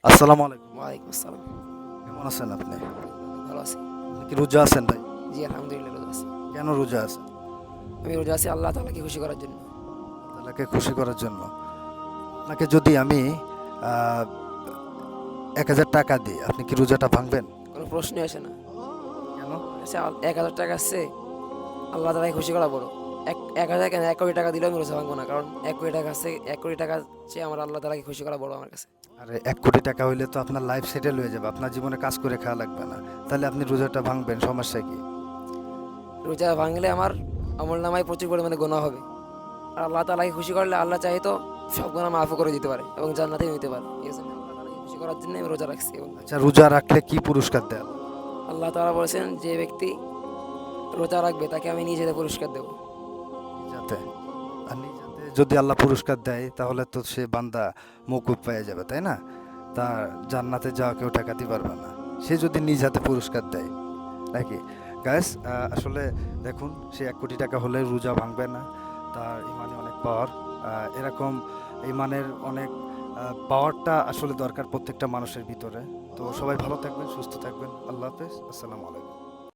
আসসালামু আলাইকুম। ওয়ালাইকুম আসসালাম। কেমন আছেন আপনি? ভালো আছি। আপনি কি রোজা আছেন ভাই? জি, আলহামদুলিল্লাহ রোজা আছি। কেন রোজা আছেন? আমি রোজা আছি আল্লাহ তাআলাকে খুশি করার জন্য। আল্লাহকে খুশি করার জন্য। আপনাকে যদি আমি আ ১,০০০ টাকা দিই, আপনি কি রোজাটা ভাঙবেন? কোনো প্রশ্নই আসে না। কেন? আমার কাছে ১,০০০ টাকা আছে, আল্লাহ তাআলাকে খুশি করা বড়। ১,০০০ কেন ১,০০,০০,০০০ টাকা দিলেও আমি রোজা ভাঙবো না। কারণ ১,০০,০০,০০০ টাকা আছে, ১,০০,০০,০০০ টাকা চেয়ে আমার আল্লাহ তাআলাকে খুশি করা বড় আমার কাছে। আরে ১,০০,০০,০০০ টাকা হইলে তো আপনার লাইফ সেটেল হয়ে যাবে। আপনার জীবনে কাজ করে খাওয়া লাগবে না। তাহলে আপনি রোজাটা ভাঙবেন, সমস্যা কি? রোজা ভাঙলে আমার আমলনামায় প্রচুর পরিমাণে গুনাহ হবে। আর আল্লাহ তাআলাকে খুশি করলে আল্লাহ চাইতো সব গুনাহ মাফও করে দিতে পারে এবং জান্নাতেও নিতে পারে। এজন্য আল্লাহ তাআলাকে খুশি করার জন্য আমি রোজা রাখছি এবং আচ্ছা, রোজা রাখলে কি পুরস্কার দেয় আল্লাহ? আল্লাহ তাআলা বলেছেন যে ব্যক্তি রোজা রাখবে তাকে আমি নিজে পুরস্কার দেব। নিজাতে। আর নিজাতে যদি আল্লাহ পুরস্কার দেয় তাহলে তো সে বান্দা মওকুফ পেয়ে যাবে, তাই না? তার জান্নাতে যাওয়া কেউ ঠেকাতে পারবে না। সে যদি নিজ হাতে পুরস্কার দেয়, নাকি? গাইস, আসলে দেখুন, সে ১,০০,০০,০০০ টাকা হলে রোজা ভাঙবে না। তার ইমানে অনেক পাওয়ার। এরকম ইমানের অনেক পাওয়ারটা আসলে দরকার প্রত্যেকটা মানুষের ভিতরে। তো সবাই ভালো থাকবেন, সুস্থ থাকবেন। আল্লাহ হাফেজ। আসসালামু আলাইকুম।